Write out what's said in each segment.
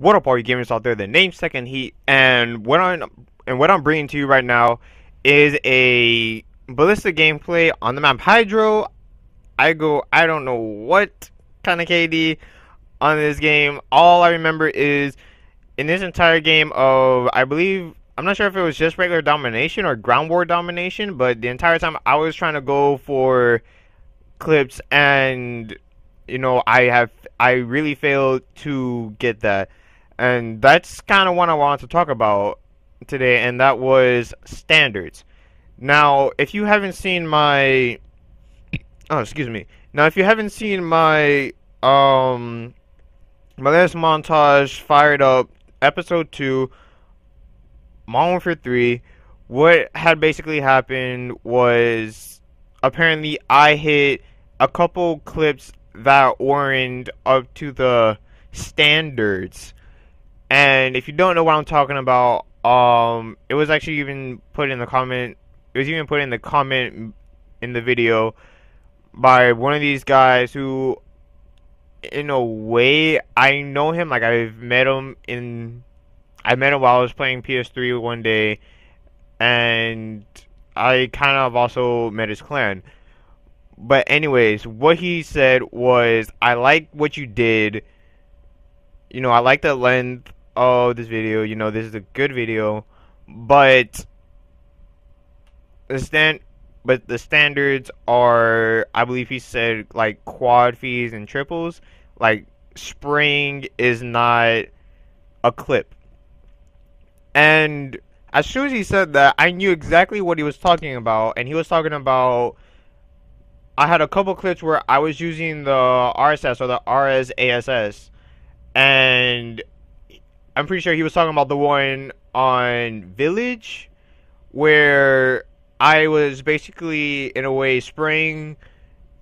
What up, all you gamers out there? The name's Second Heat, and what I'm bringing to you right now is a ballistic gameplay on the map Hydro. I don't know what kind of KD on this game. All I remember is in this entire game of, I believe, I'm not sure if it was just regular domination or ground war domination, but the entire time I was trying to go for clips, and I really failed to get that. And that's kind of what I wanted to talk about today, and that was standards. Now, if you haven't seen my, oh, excuse me. Now, if you haven't seen my latest montage, fired up, episode 2, Modern Warfare 3, what had basically happened was apparently I hit a couple clips that weren't up to the standards. And if you don't know what I'm talking about, it was actually even put in the comment. It was even put in the comment in the video by one of these guys who, in a way, I know him. Like I met him while I was playing PS3 one day, and I kind of also met his clan. But anyways, what he said was, I like what you did. I like the length of this video. This is a good video, but the standards are, I believe he said, like quad fees and triples. Like, spraying is not a clip. And as soon as he said that, I knew exactly what he was talking about. And he was talking about, I had a couple clips where I was using the RSS or the RSASS, and I'm pretty sure he was talking about the one on Village, where I was basically, in a way, spraying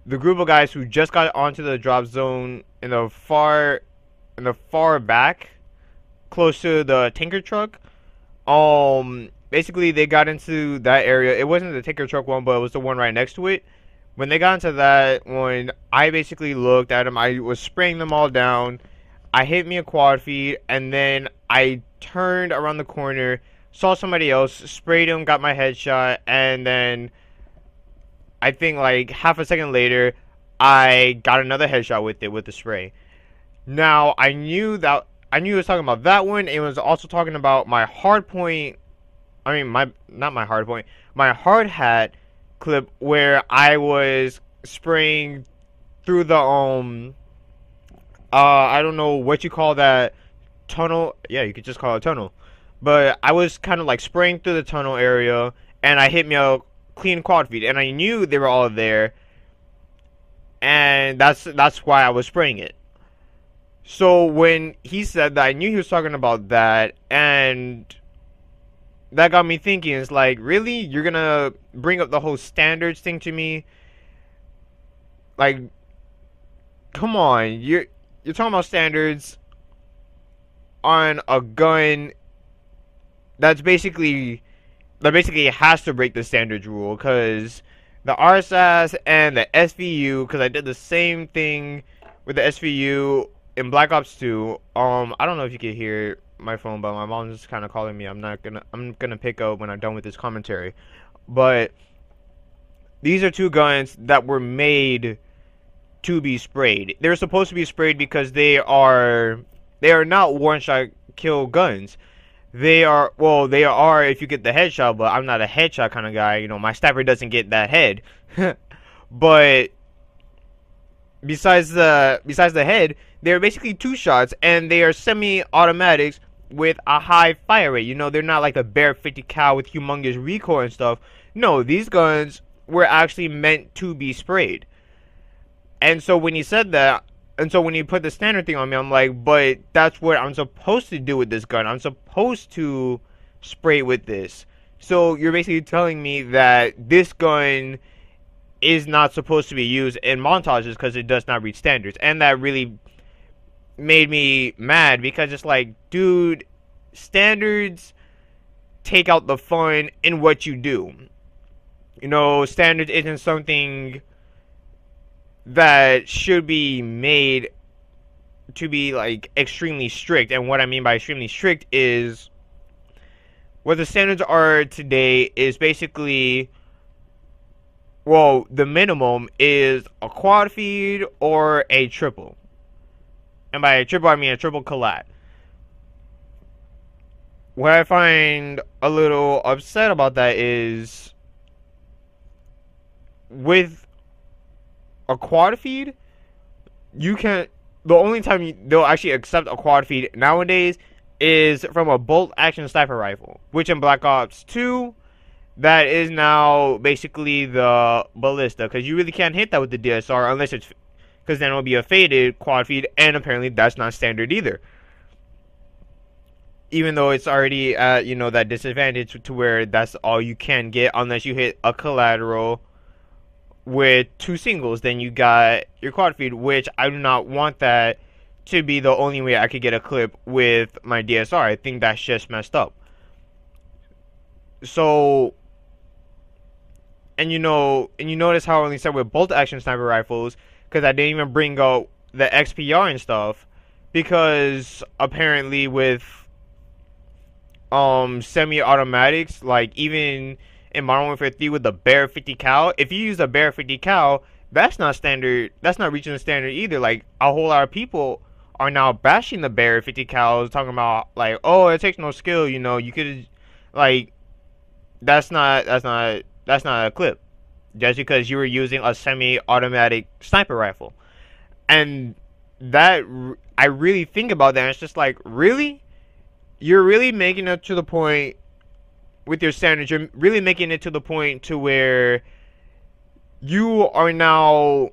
the group of guys who just got onto the drop zone in the far back, close to the tanker truck. Basically they got into that area. It wasn't the tanker truck one, but it was the one right next to it. When they got into that one, I basically looked at them. I was spraying them all down. I hit me a quad feed, and then I turned around the corner, saw somebody else, sprayed him, got my headshot, and then I think like half a second later, I got another headshot with it with the spray. Now, I knew he was talking about that one. It was also talking about my hard point. I mean, my hard hat clip where I was spraying through the I don't know what you call that tunnel. Yeah, you could just call it a tunnel. But I was kind of like spraying through the tunnel area, and I hit me a clean quad feed, and I knew they were all there, and that's why I was spraying it. So when he said that, I knew he was talking about that, and that got me thinking. It's like, really? You're gonna bring up the whole standards thing to me? Like, come on. You're talking about standards on a gun that basically has to break the standards rule, because the RSAS and the SVU, because I did the same thing with the SVU in Black Ops 2. I don't know if you can hear my phone, but my mom's just kind of calling me. I'm gonna pick up when I'm done with this commentary. But these are two guns that were made to be sprayed. They're supposed to be sprayed because they are not one-shot kill guns. They are if you get the headshot, but I'm not a headshot kind of guy. My sniper doesn't get that head. But besides the head, they're basically two shots, and they are semi-automatics with a high fire rate. They're not like the Bear 50 cal with humongous recoil and stuff. No, these guns were actually meant to be sprayed. And so when he said that, and so when he put the standard thing on me, I'm like, but that's what I'm supposed to do with this gun. I'm supposed to spray with this. So you're basically telling me that this gun is not supposed to be used in montages because it does not reach standards. And that really made me mad, because it's like, dude, standards take out the fun in what you do. Standards isn't something that should be made to be like extremely strict. And what I mean by extremely strict is what the standards are today is basically, well, the minimum is a quad feed or a triple. And by a triple, I mean a triple collat. What I find a little upset about that is with a quad feed, you can, the only time they'll actually accept a quad feed nowadays is from a bolt action sniper rifle, which in Black Ops 2, that is now basically the ballista, because you really can't hit that with the DSR unless it's, because then it'll be a faded quad feed, and apparently that's not standard either. Even though it's already at, you know, that disadvantage to where that's all you can get unless you hit a collateral with 2 singles, then you got your quad feed, which I do not want that to be the only way I could get a clip with my DSR. I think that's just messed up. So, and you notice how I only said with bolt action sniper rifles, because I didn't even bring up the XPR and stuff, because apparently with semi-automatics, like even in Modern Warfare 3 with the Bear 50 cal, if you use a Bear 50 cal, that's not standard, that's not reaching the standard either. Like, a whole lot of people are now bashing the Bear 50 cals, talking about like, oh, it takes no skill, you know, you could, like, that's not a clip, just because you were using a semi-automatic sniper rifle. And that, I really think about that, and it's just like, really? You're really making it to the point with your standards, you're really making it to the point to where you are now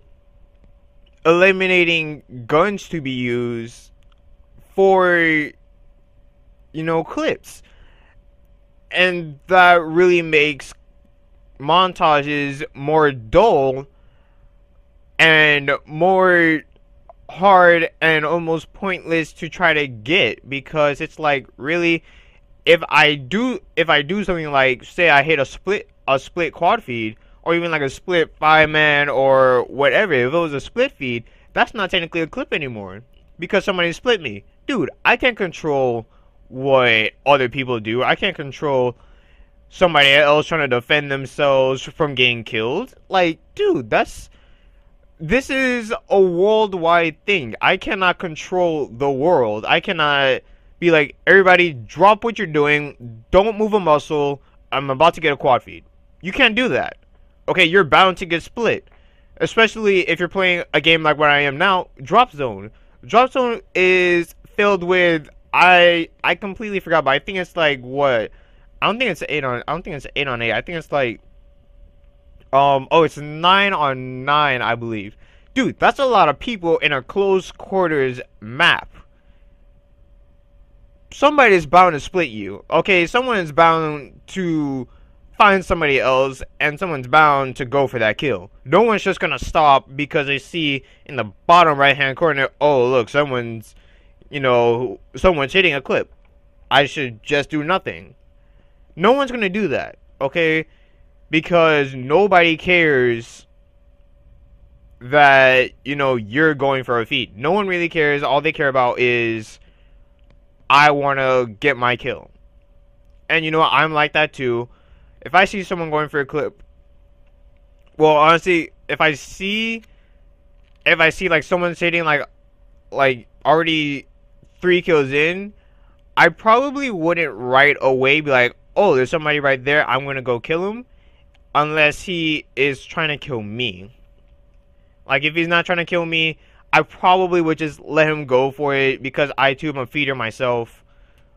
eliminating guns to be used for, you know, clips. And that really makes montages more dull and more hard and almost pointless to try to get, because it's like, really, if I do something like, say I hit a split quad feed, or even like a split 5-man or whatever, if it was a split feed, that's not technically a clip anymore, because somebody split me. Dude, I can't control what other people do. I can't control somebody else trying to defend themselves from getting killed. Like, dude, this is a worldwide thing. I cannot control the world. I cannot be like, everybody drop what you're doing, don't move a muscle, I'm about to get a quad feed. You can't do that. Okay, you're bound to get split. Especially if you're playing a game like what I am now, Drop Zone. Drop Zone is filled with, I completely forgot, but I think it's like, what? I don't think it's 8 on 8. I think it's like, oh, it's 9 on 9, I believe. Dude, that's a lot of people in a close quarters map. Somebody is bound to split you. Okay, someone is bound to find somebody else, and someone's bound to go for that kill. No one's just gonna stop because they see in the bottom right hand corner, oh look, someone's hitting a clip, I should just do nothing. No one's gonna do that, okay? Because nobody cares that, you're going for a feed. No one really cares. All they care about is, I want to get my kill. And you know what? I'm like that too. If I see someone going for a clip, well, honestly, if I see like someone sitting like already 3 kills in, I probably wouldn't right away be like, oh, there's somebody right there, I'm gonna go kill him, unless he is trying to kill me. Like, if he's not trying to kill me, I probably would just let him go for it, because I too am a feeder myself,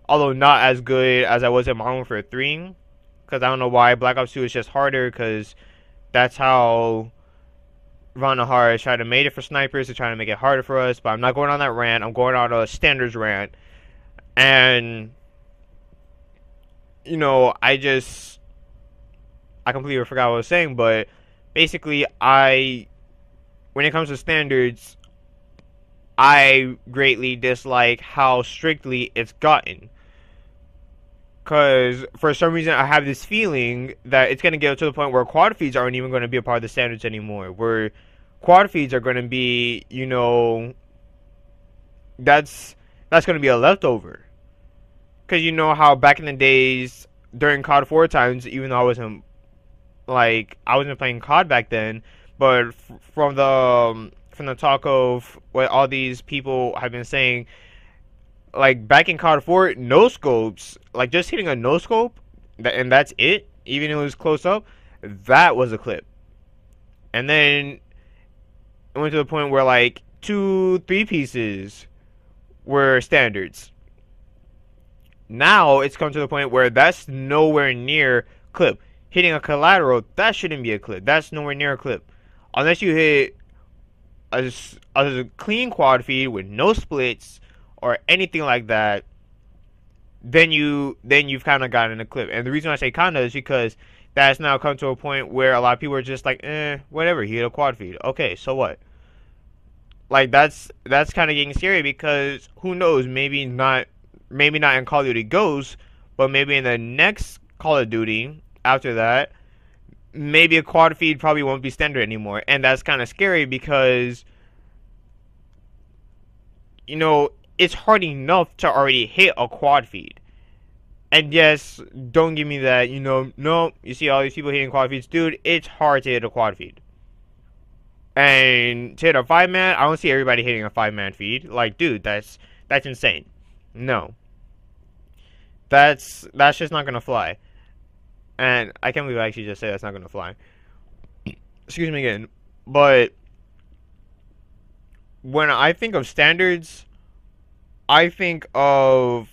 although not as good as I was in Modern Warfare 3, because I don't know why. Black Ops 2 is just harder, because that's how Ron Nahar is trying to make it for snipers, to try to make it harder for us. But I'm not going on that rant, I'm going on a standards rant. And I completely forgot what I was saying, but basically, when it comes to standards, I greatly dislike how strictly it's gotten. Because for some reason, I have this feeling that it's going to get to the point where quad feeds aren't even going to be a part of the standards anymore. Where quad feeds are going to be, that's that's gonna be a leftover. Cause you know how back in the days during COD 4 times, even though I wasn't playing COD back then, but from the talk of what all these people have been saying, like back in COD 4, no scopes, like just hitting a no scope, and that's it. Even if it was close up, that was a clip. And then it went to the point where like 2, 3 pieces were standards. Now it's come to the point where that's nowhere near clip. Hitting a collateral, that shouldn't be a clip. That's nowhere near a clip. Unless you hit a clean quad feed with no splits or anything like that, then you've kind of gotten a clip. And the reason I say kinda is because that's now come to a point where a lot of people are just like, whatever, he hit a quad feed. Okay, so what? Like that's kind of getting scary because who knows? Maybe not in Call of Duty Ghosts, but maybe in the next Call of Duty after that, maybe a quad feed probably won't be standard anymore, and that's kind of scary because it's hard enough to already hit a quad feed. And yes, don't give me that, no, you see all these people hitting quad feeds, dude, it's hard to hit a quad feed. And to hit a 5-man, I don't see everybody hitting a 5-man feed. Like, dude, that's insane. No. That's just not gonna fly. And I can't believe I actually just said that's not gonna fly. Excuse me again. But when I think of standards, I think of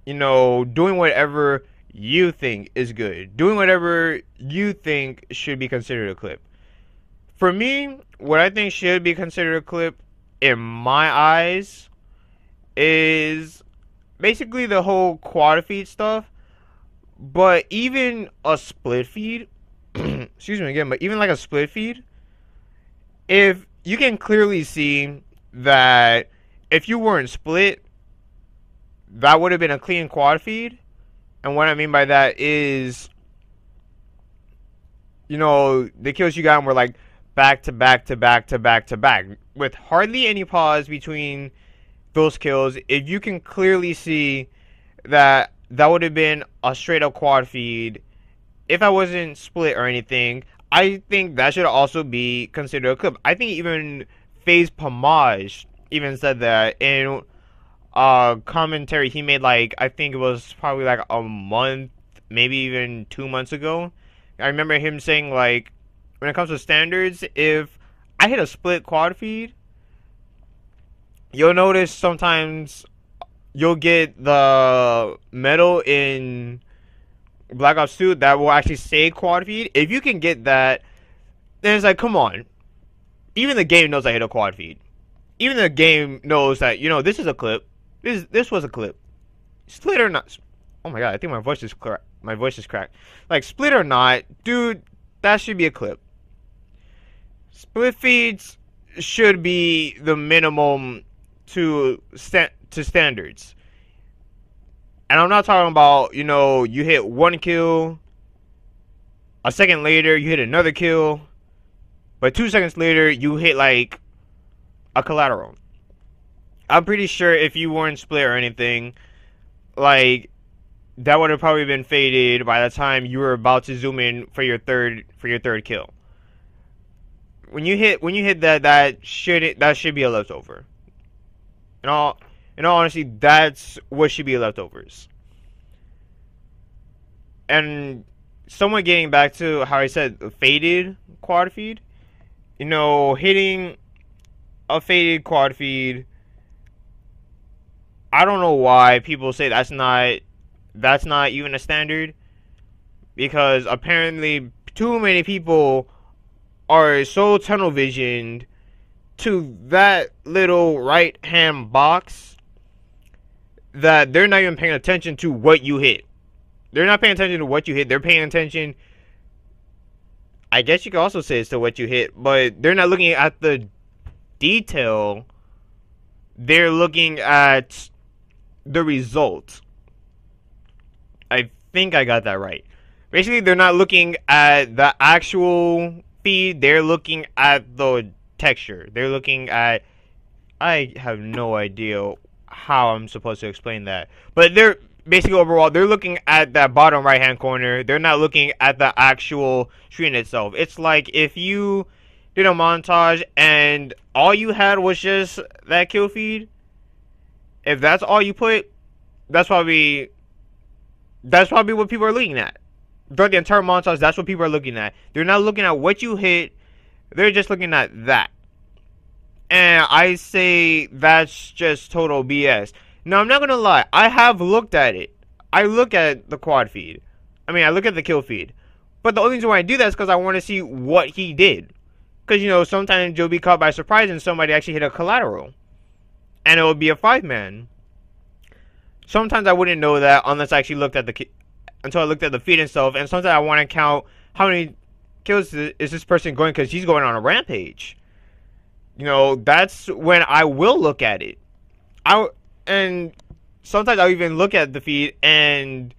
doing whatever you think is good. Doing whatever you think should be considered a clip. For me, what I think should be considered a clip, in my eyes, is basically the whole quad feed stuff. But even a split feed, excuse me again, but even like a split feed, if you can clearly see that if you weren't split, that would have been a clean quad feed. And what I mean by that is, the kills you got were like back to back to back to back to back with hardly any pause between those kills. If you can clearly see that would have been a straight up quad feed, if I wasn't split or anything, I think that should also be considered a clip. I think even FaZe Pomage even said that in commentary he made, like, I think it was probably like a month, maybe even 2 months ago. I remember him saying, like, when it comes to standards, if I hit a split quad feed, you'll notice sometimes you'll get the medal in Black Ops 2 that will actually say quad feed. If you can get that, then it's like, come on. Even the game knows I hit a quad feed. Even the game knows that, this is a clip. This was a clip. Split or not. Oh my god, I think my voice is cracked. Like, split or not, dude, that should be a clip. Split feeds should be the minimum to standards. And I'm not talking about, you hit one kill, a second later you hit another kill, but 2 seconds later you hit like a collateral. I'm pretty sure if you weren't split or anything, like, that would have probably been faded by the time you were about to zoom in for your third kill. When you hit that should be a leftover. In all honesty, that's what should be leftovers. And somewhat getting back to how I said faded quad feed, hitting a faded quad feed, I don't know why people say that's not even a standard, because apparently too many people are so tunnel visioned to that little right hand box that they're not even paying attention to what you hit. They're not paying attention to what you hit. They're paying attention, I guess you could also say it's to what you hit, but they're not looking at the detail. They're looking at the result. I think I got that right. Basically, they're not looking at the actual feed. They're looking at the texture. They're looking at I have no idea how I'm supposed to explain that. But they're basically overall they're looking at that bottom right hand corner. They're not looking at the actual screen itself. It's like if you did a montage and all you had was just that kill feed. If that's all you put, that's probably what people are looking at. Throughout the entire montage, that's what people are looking at. They're not looking at what you hit. They're just looking at that. And I say that's just total BS. Now, I'm not going to lie. I have looked at it. I look at the quad feed. I mean, I look at the kill feed. But the only reason why I do that is because I want to see what he did. Because, you know, sometimes you'll be caught by surprise and somebody actually hit a collateral. And it will be a 5-man. Sometimes I wouldn't know that unless I actually looked at until I looked at the feed and stuff. And sometimes I want to count how many kills is this person going because he's going on a rampage. You know, that's when I will look at it. And sometimes I'll even look at the feed and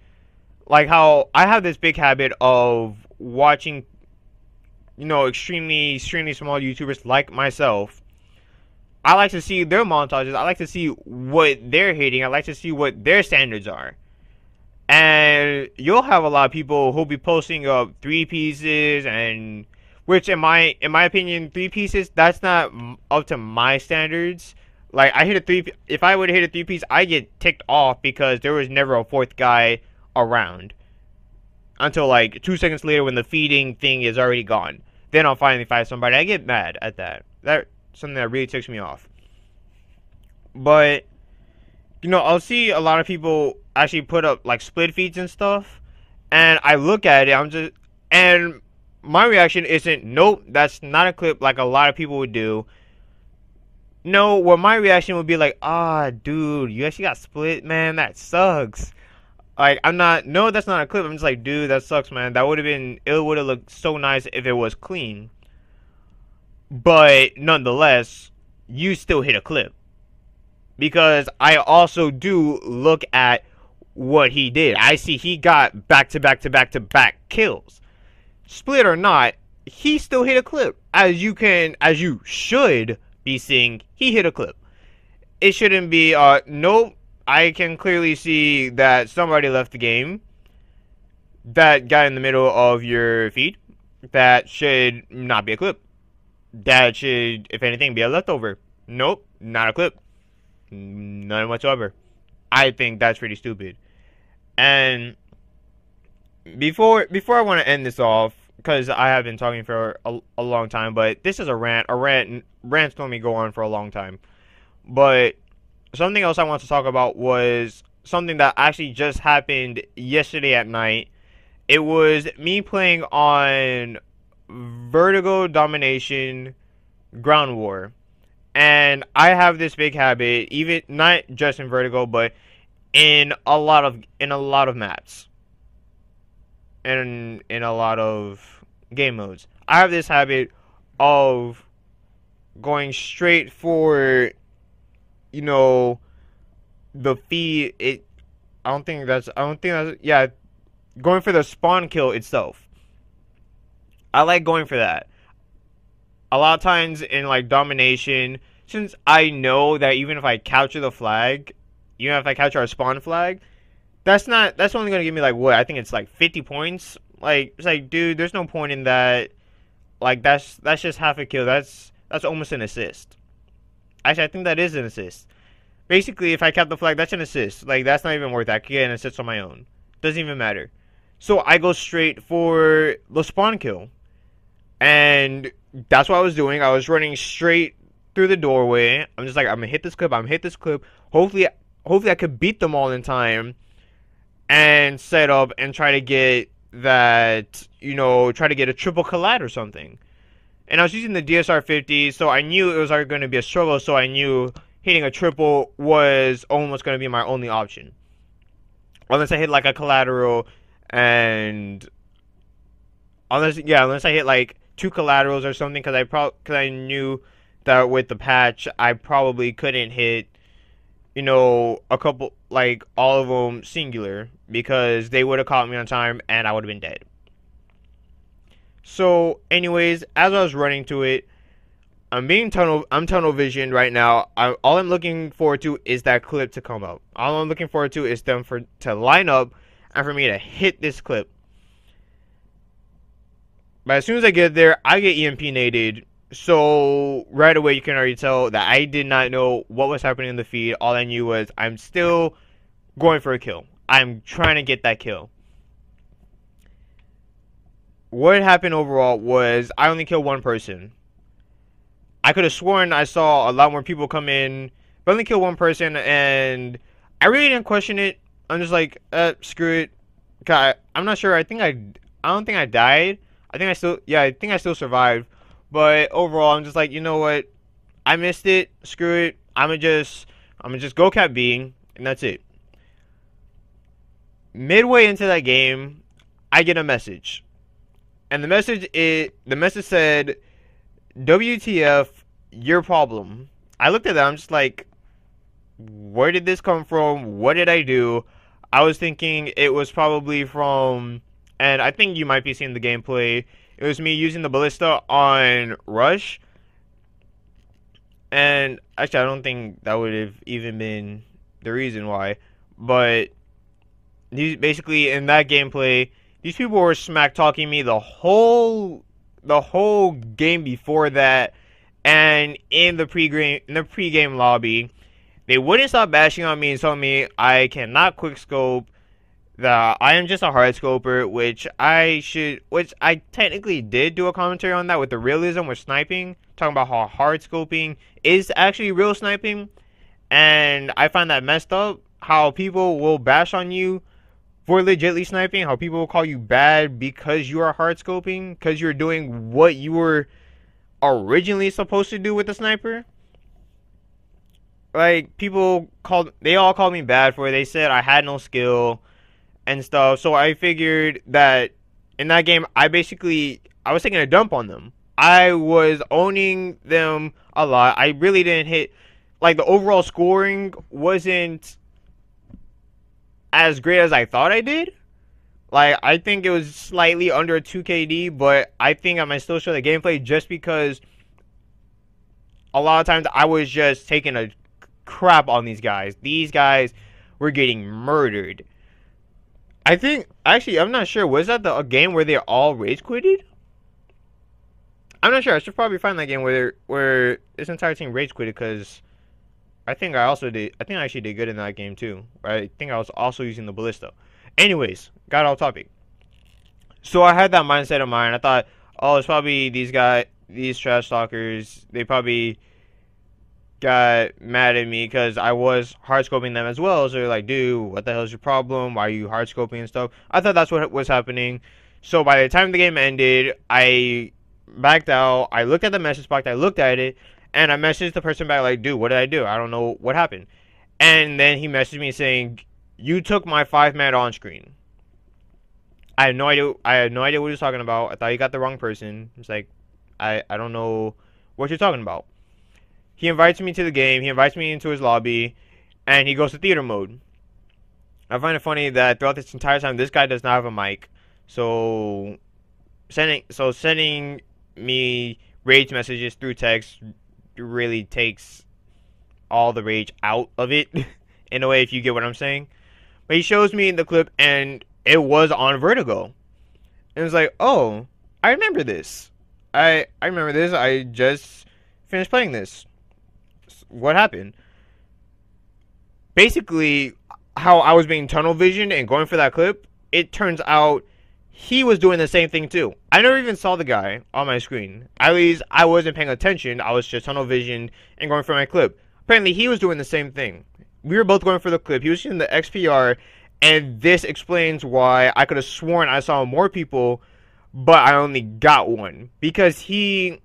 like how I have this big habit of watching, you know, extremely small YouTubers like myself. I like to see their montages. I like to see what they're hitting. I like to see what their standards are. And you'll have a lot of people who'll be posting up 3 pieces, and which in my opinion, 3 pieces, that's not up to my standards. Like I hit a 3, if I would hit a 3 piece, I get ticked off because there was never a 4th guy around. Until like 2 seconds later when the feeding thing is already gone. Then I'll finally find somebody. I get mad at that. That's something that really ticks me off. But you know, I'll see a lot of people actually put up like split feeds and stuff, and I look at it, and my reaction isn't, nope, that's not a clip like a lot of people would do. No, what my reaction would be like, dude, you actually got split, man, that sucks. Like, I'm not, no, that's not a clip. I'm just like, dude, that sucks, man. It would have looked so nice if it was clean. But nonetheless, you still hit a clip. Because I also do look at what he did. I see he got back-to-back kills. Split or not, he still hit a clip. As you should be seeing, he hit a clip. It shouldn't be, nope, I can clearly see that somebody left the game. That got in the middle of your feed. That should not be a clip. That should, if anything, be a leftover. Nope, not a clip. None whatsoever. I think that's pretty stupid. And before I want to end this off, because I have been talking for a long time, but this is a rant. Rants normally go on for a long time. But something else I want to talk about was something that actually just happened yesterday at night. It was me playing on Vertigo Domination Ground War. And I have this big habit, even not just in Vertigo, but in a lot of maps, and in a lot of game modes. I have this habit of going straight for, you know, the feed. Yeah, going for the spawn kill itself. I like going for that. A lot of times in like Domination, since I know that even if I capture the flag, even if I capture a spawn flag, that's only gonna give me like what, I think it's like 50 points. Like, it's like, dude, there's no point in that. Like, that's just half a kill. That's almost an assist. Actually, I think that is an assist. Basically, if I cap the flag, that's an assist. Like, that's not even worth that. I could get an assist on my own. Doesn't even matter. So I go straight for the spawn kill. And that's what I was doing. I was running straight through the doorway. I'm just like, I'm gonna hit this clip. Hopefully I could beat them all in time and set up and try to get that, you know, try to get a triple collat or something. And I was using the DSR 50, so I knew it was already going to be a struggle, so I knew hitting a triple was almost going to be my only option. Unless I hit like a collateral and unless I hit like 2 collaterals or something, because I knew that with the patch I probably couldn't hit, you know, a couple, like all of them singular, because they would have caught me on time and I would have been dead. So anyways, as I was running to it, I'm tunnel vision right now. All I'm looking forward to is that clip to come up. All I'm looking forward to is them to line up and for me to hit this clip. But as soon as I get there, I get EMP naded. So right away you can already tell that I did not know what was happening in the feed. All I knew was I'm still going for a kill. I'm trying to get that kill. What happened overall was I only killed one person. I could have sworn I saw a lot more people come in, but I only killed one person, and I really didn't question it. I'm just like, screw it. I'm not sure. I don't think I died. I think I still survived. But overall, I'm just like, you know what? I missed it. Screw it. I'm gonna just go Cat B, and that's it. Midway into that game, I get a message, and the message said, "WTF, your problem." I looked at that. I'm just like, where did this come from? What did I do? I was thinking it was probably from, and I think you might be seeing the gameplay. It was me using the ballista on Rush. And actually, I don't think that would have even been the reason why. But basically, in that gameplay, these people were smack talking me the whole game before that, and in the pregame lobby, they wouldn't stop bashing on me and telling me I cannot quickscope, that I am just a hardscoper, which I technically did do a commentary on that with the realism with sniping, talking about how hardscoping is actually real sniping, and I find that messed up, how people will bash on you for legitly sniping, how people will call you bad because you are hardscoping, because you're doing what you were originally supposed to do with the sniper. Like, they all called me bad for it. They said I had no skill and stuff. So I figured that in that game, I was taking a dump on them. I was owning them a lot. I really didn't hit, like, the overall scoring wasn't as great as I thought I did. Like, I think it was slightly under a 2KD, but I think I might still show the gameplay just because a lot of times I was just taking a crap on these guys. These guys were getting murdered. I think, actually, I'm not sure. Was that a game where they all rage quitted? I'm not sure. I should probably find that game where this entire team rage quitted, because I think I actually did good in that game too. I think I was also using the ballista. Anyways, got off topic. So I had that mindset of mine. I thought, oh, it's probably these trash talkers. They probably got mad at me because I was hardscoping them as well. So they're like, dude, what the hell is your problem? Why are you hardscoping and stuff? I thought that's what was happening. So by the time the game ended, I backed out. I looked at the message box. I looked at it, and I messaged the person back like, dude, what did I do? I don't know what happened. And then he messaged me saying, you took my 5-man on screen. I had no idea. I had no idea what he was talking about. I thought you got the wrong person. It's like, I don't know what you're talking about. He invites me to the game. He invites me into his lobby, and he goes to theater mode. I find it funny that throughout this entire time, this guy does not have a mic. So sending me rage messages through text really takes all the rage out of it, in a way, if you get what I'm saying. But he shows me in the clip, and it was on Vertigo. And it's like, oh, I remember this. I remember this. I just finished playing this. What happened? Basically, how I was being tunnel visioned and going for that clip, it turns out he was doing the same thing too. I never even saw the guy on my screen. At least I wasn't paying attention. I was just tunnel visioned and going for my clip. Apparently, he was doing the same thing. We were both going for the clip. He was using the XPR, and this explains why I could have sworn I saw more people, but I only got one. Because he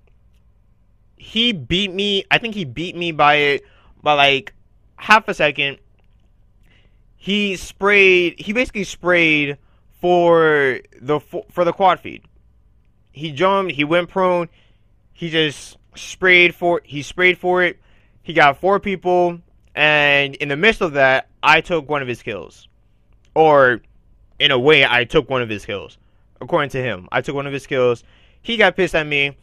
beat me. I think he beat me by like half a second. He basically sprayed for the quad feed. He jumped, he went prone, he just sprayed for it. He got 4 people, and in the midst of that, I took one of his kills. Or, in a way, I took one of his kills. According to him, I took one of his kills. He got pissed at me.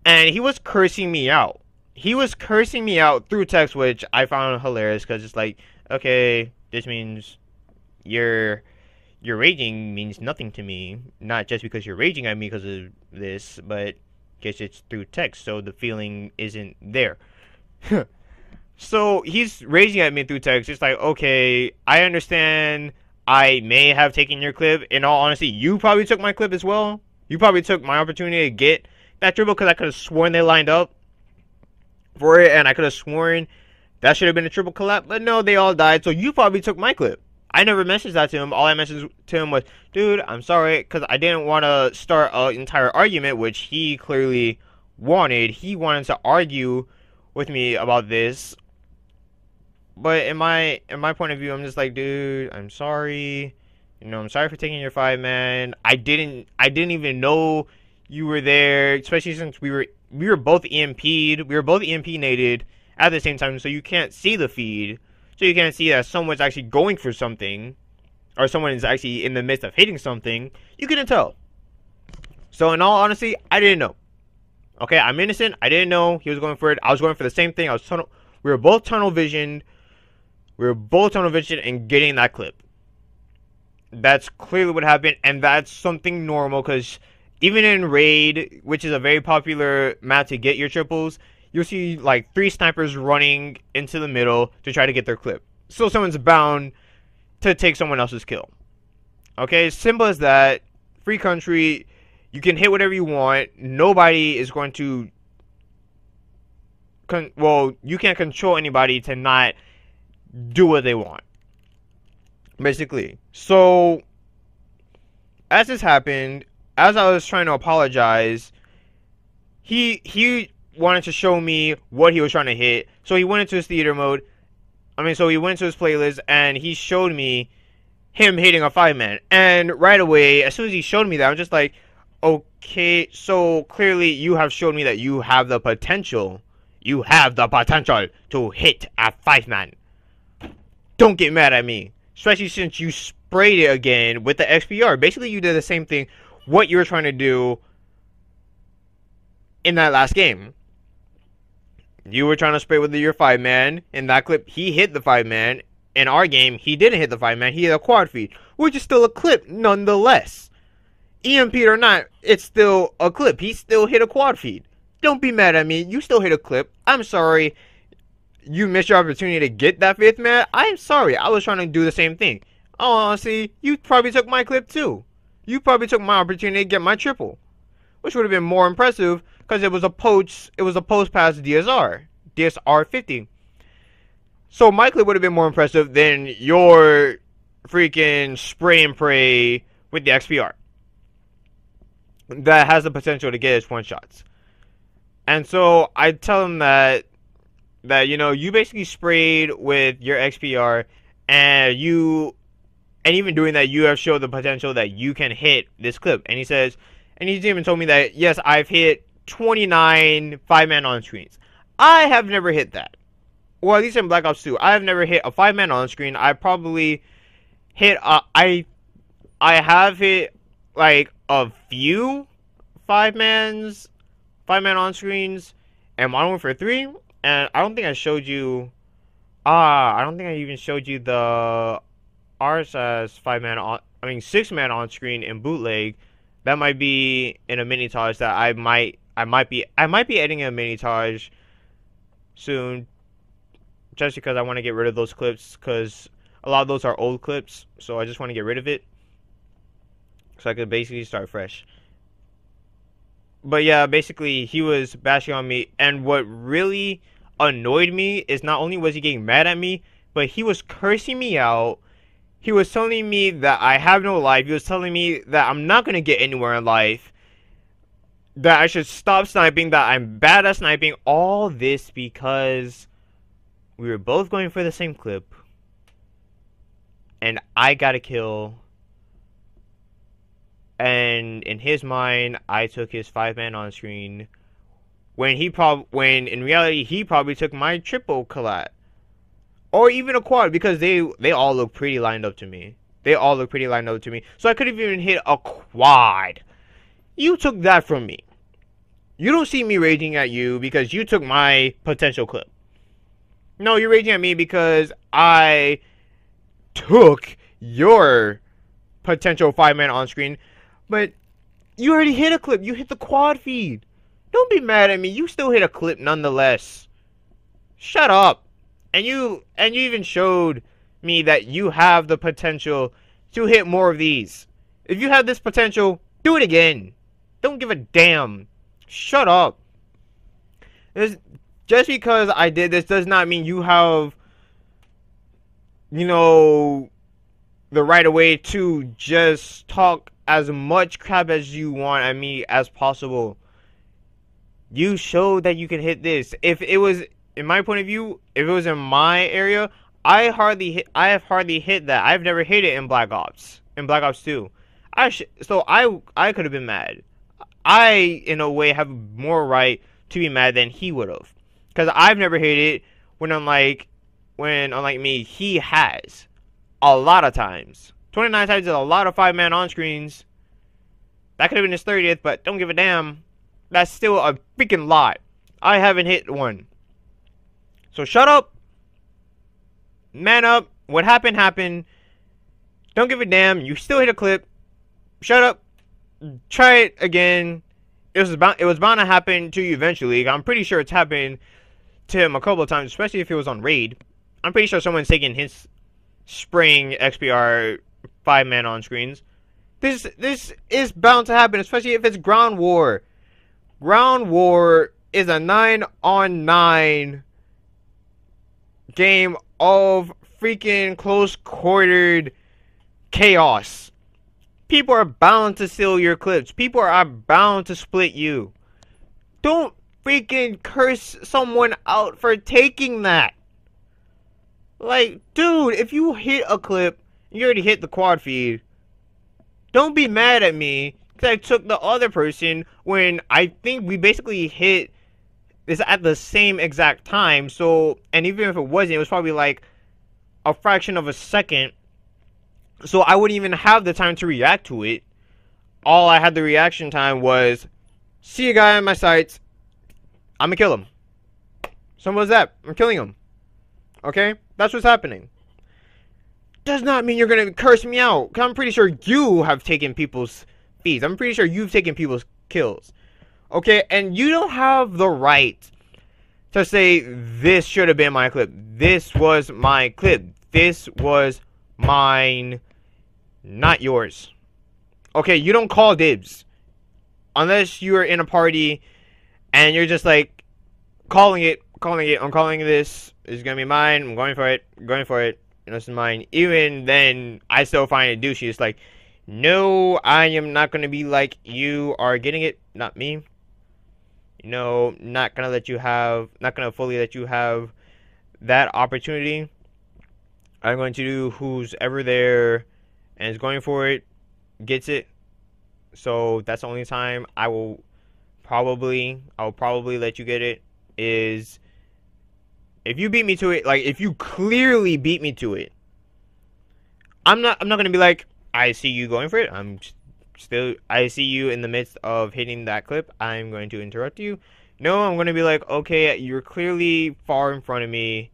and he was cursing me out. He was cursing me out through text, which I found hilarious because it's like, okay, this means you're raging means nothing to me. Not just because you're raging at me because of this, but because it's through text, so the feeling isn't there. So he's raging at me through text. It's like, okay, I understand. I may have taken your clip. In all honesty, you probably took my clip as well. You probably took my opportunity to get that triple because I could have sworn they lined up for it, and I could have sworn that should have been a triple collab. But no, they all died. So you probably took my clip. I never messaged that to him. All I messaged to him was, dude, I'm sorry, because I didn't want to start an entire argument, which he clearly wanted. He wanted to argue with me about this. But in my point of view, I'm just like, dude, I'm sorry. You know, I'm sorry for taking your 5-man. I didn't even know you were there, especially since we were both EMP'd. We were both EMP-nated at the same time, so you can't see the feed. So you can't see that someone's actually going for something, or someone is actually in the midst of hitting something. You couldn't tell. So in all honesty, I didn't know. Okay, I'm innocent. I didn't know he was going for it. I was going for the same thing. We were both tunnel visioned. We were both tunnel visioned and getting that clip. That's clearly what happened, and that's something normal, because even in Raid, which is a very popular map to get your triples, you'll see like 3 snipers running into the middle to try to get their clip. So someone's bound to take someone else's kill. Okay, simple as that. Free country, you can hit whatever you want. Nobody is going to... you can't control anybody to not do what they want, basically. So as this happened, as I was trying to apologize, he wanted to show me what he was trying to hit. So he went into his theater mode. So he went into his playlist and he showed me him hitting a 5-man. And right away, as soon as he showed me that, I'm just like, okay, so clearly you have showed me that you have the potential. You have the potential to hit a 5-man. Don't get mad at me. Especially since you sprayed it again with the XPR. Basically, you did the same thing what you were trying to do in that last game. You were trying to spray with your 5-man. In that clip, he hit the 5-man. In our game, he didn't hit the 5-man. He hit a quad feed, which is still a clip nonetheless. EMP or not, it's still a clip. He still hit a quad feed. Don't be mad at me. You still hit a clip. I'm sorry you missed your opportunity to get that 5th man. I'm sorry. I was trying to do the same thing. Oh, honestly, you probably took my clip too. You probably took my opportunity to get my triple, which would have been more impressive because it was a post pass DSR 50. So my clip would have been more impressive than your freaking spray and pray with the XPR that has the potential to get his 1-shots. And so I tell him that you know, you basically sprayed with your XPR, and even doing that, you have showed the potential that you can hit this clip. And he says, and he's even told me that, yes, I've hit 29 5-man on screens. I have never hit that. Well, at least in Black Ops 2, I have never hit a 5-man on screen. I probably hit, I have hit, like, a few 5-man on screens, and Modern Warfare 3. And I don't think I showed you... I don't think I even showed you the RSS 5-man on... 6-man on screen in bootleg. That might be in a mini-taj that I might be editing a mini-taj soon. Just because I want to get rid of those clips. Because a lot of those are old clips. So I just want to get rid of it. So I could basically start fresh. But yeah, basically he was bashing on me. And what really annoyed me is not only was he getting mad at me, but he was cursing me out. He was telling me that I have no life. He was telling me that I'm not going to get anywhere in life. That I should stop sniping. That I'm bad at sniping. All this because we were both going for the same clip. And I got a kill. And in his mind, I took his 5-man on screen. When in reality, he probably took my triple collat. Or even a quad, because they all look pretty lined up to me. They all look pretty lined up to me. So I could have even hit a quad. You took that from me. You don't see me raging at you because you took my potential clip. No, you're raging at me because I took your potential 5-man on screen. But you already hit a clip. You hit the quad feed. Don't be mad at me. You still hit a clip nonetheless. Shut up. And you even showed me that you have the potential to hit more of these. If you have this potential, do it again. Don't give a damn. Shut up. Just because I did this does not mean you have, you know, the right away to just talk as much crap as you want at me as possible. You showed that you can hit this. If it was, in my point of view, if it was in my area, I have hardly hit that. I've never hit it in Black Ops. In Black Ops 2. So I could have been mad. I, in a way, have more right to be mad than he would have. Because I've never hit it when unlike me, he has. A lot of times. 29 times is a lot of 5-man on screens. That could have been his 30th, but don't give a damn. That's still a freaking lot. I haven't hit one. So shut up. Man up. What happened, happened. Don't give a damn. You still hit a clip. Shut up. Try it again. It was bound to happen to you eventually. I'm pretty sure it's happened to him a couple of times, especially if it was on raid. I'm pretty sure someone's taking his spring XPR 5-man on screens. This is bound to happen, especially if it's ground war. Ground war is a 9-on-9 game of freaking close-quartered chaos. People are bound to steal your clips. People are bound to split you. Don't freaking curse someone out for taking that. Like, dude, if you hit a clip, you already hit the quad feed. Don't be mad at me because I took the other person when I think we basically hit this at the same exact time. So, and even if it wasn't, it was probably like a fraction of a second. So I wouldn't even have the time to react to it. All I had the reaction time was, see a guy in my sights, I'm gonna kill him. Simple as that. I'm killing him. Okay? That's what's happening. Does not mean you're gonna curse me out. Cause I'm pretty sure you have taken people's feeds. I'm pretty sure you've taken people's kills. Okay? And you don't have the right to say, this should have been my clip. This was my clip. This was mine, not yours. Okay, you don't call dibs unless you are in a party and you're just like calling it. I'm calling this. It's gonna be mine. I'm going for it. This is mine. Even then, I still find it douchey. It's like, no, I am not gonna be like you are getting it, not me. Not gonna fully let you have that opportunity. I'm going to do who's ever there and is going for it, gets it. So that's the only time I'll probably let you get it, is if you beat me to it. Like, if you clearly beat me to it, I'm not gonna be like, I see you going for it. I see you in the midst of hitting that clip. I'm going to interrupt you. No, I'm gonna be like, okay, you're clearly far in front of me.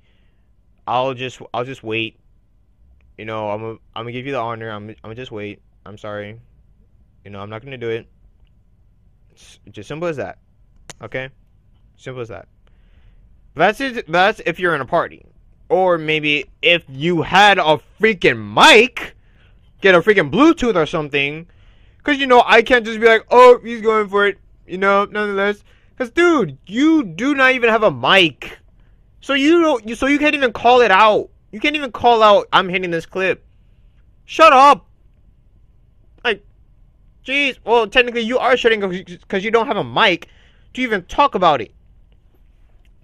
I'll just wait. I'm gonna give you the honor. I'm gonna just wait. I'm sorry. I'm not gonna do it. It's just simple as that. Okay? Simple as that. That's it. That's if you're in a party. Or maybe if you had a freaking mic, get a freaking Bluetooth or something. Because, I can't just be like, oh, he's going for it. Nonetheless. Because, dude, you do not even have a mic. So you can't even call it out. You can't even call out, I'm hitting this clip. Shut up. Like, jeez. Well, technically you are shutting up because you don't have a mic to even talk about it.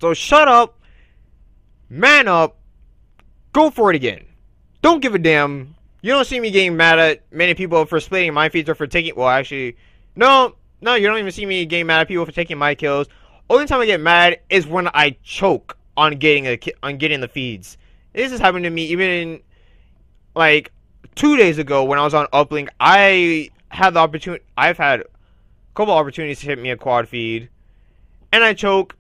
So shut up. Man up. Go for it again. Don't give a damn. You don't see me getting mad at many people for splitting my feeds or for taking, well, actually, no, you don't even see me getting mad at people for taking my kills. Only time I get mad is when I choke on getting the feeds. This has happened to me even like 2 days ago when I was on Uplink. I've had a couple opportunities to hit me a quad feed, and I choke.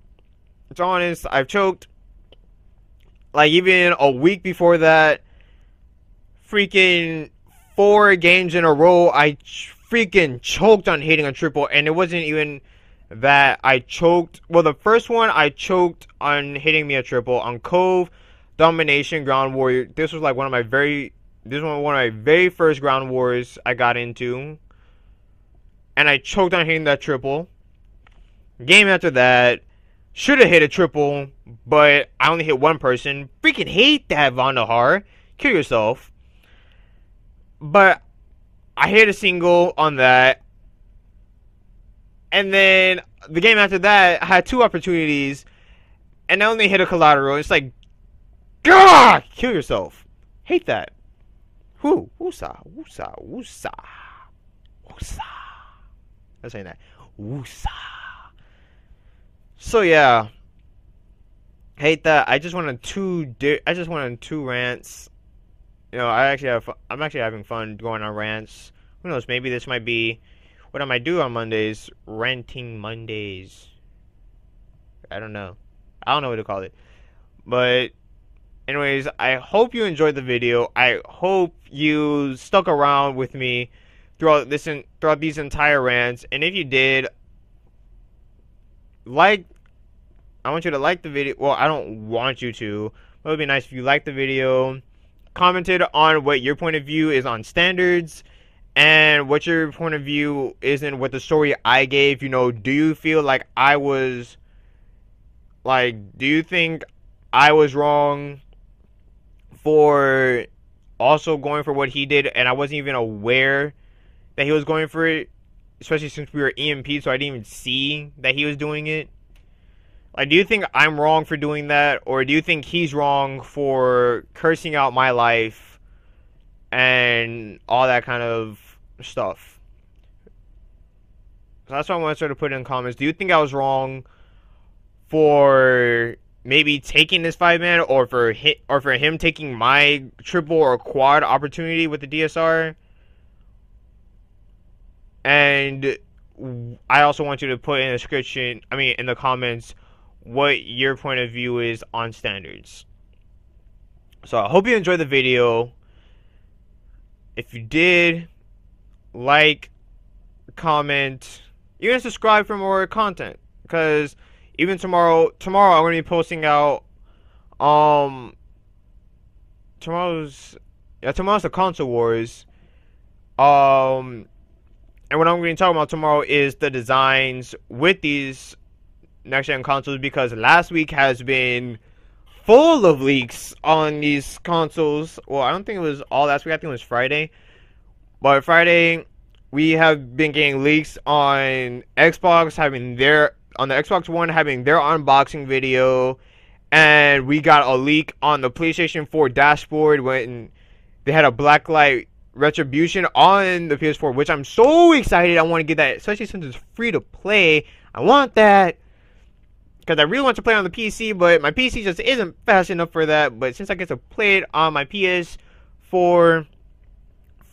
It's honest, I've choked. Like, even a week before that, freaking 4 games in a row, I freaking choked on hitting a triple, and it wasn't even that I choked. Well, the first one, I choked on hitting me a triple on Cove Domination Ground Warrior. This was like one of my very first Ground Wars I got into, and I choked on hitting that triple. Game after that, should have hit a triple, but I only hit one person. Freaking hate that, Vandahar. Kill yourself. But I hit a single on that. And then the game after that, I had 2 opportunities, and I only hit a collateral. It's like, God, kill yourself. Hate that. Whoo, woosah, woosah, woosah, woosah. I'm saying that. Woosah. So yeah, hate that. I just wanted 2 rants. You know, I'm actually having fun going on rants. Who knows? Maybe this might be what I might do on Mondays. Ranting Mondays. I don't know. I don't know what to call it. But anyways, I hope you enjoyed the video. I hope you stuck around with me throughout these entire rants. And if you did, I want you to like the video. Well, I don't want you to, but it would be nice if you liked the video, commented on what your point of view is on standards, and what your point of view is in what the story I gave. You know, do you feel like do you think I was wrong for also going for what he did, and I wasn't even aware that he was going for it, especially since we were EMP, so I didn't even see that he was doing it? Like, do you think I'm wrong for doing that, or do you think he's wrong for cursing out my life and all that kind of stuff? So that's what I want to sort of put in comments. Do you think I was wrong for maybe taking this 5-man, or for him taking my triple or quad opportunity with the DSR? And I also want you to put in in the comments, what your point of view is on standards. So I hope you enjoyed the video. If you did, like, comment, even subscribe for more content, because even tomorrow I'm going to be posting out tomorrow's the console wars. And what I'm going to talk about tomorrow is the designs with these next-gen consoles, because last week has been full of leaks on these consoles. Well, I don't think it was all last week. I think it was Friday. But Friday, we have been getting leaks on Xbox on the Xbox One having their unboxing video, and we got a leak on the PlayStation 4 dashboard when they had a blacklight retribution on the PS4, which I'm so excited. I want to get that, especially since it's free to play. I want that, because I really want to play on the PC, but my PC just isn't fast enough for that. But since I get to play it on my PS4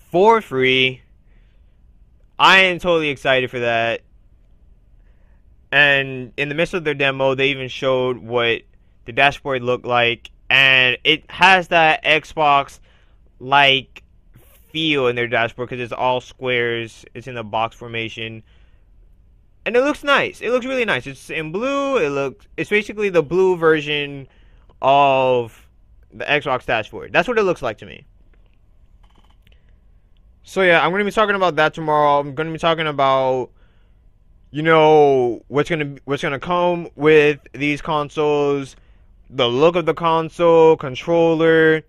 for free, I am totally excited for that. And in the midst of their demo, they even showed what the dashboard looked like, and it has that Xbox-like feel in their dashboard, because it's all squares. It's in the box formation. And it looks nice. It looks really nice. It's in blue. It's basically the blue version of the Xbox dashboard. That's what it looks like to me. So yeah, I'm going to be talking about that tomorrow. I'm going to be talking about, you know, what's going to come with these consoles, the look of the console, controller,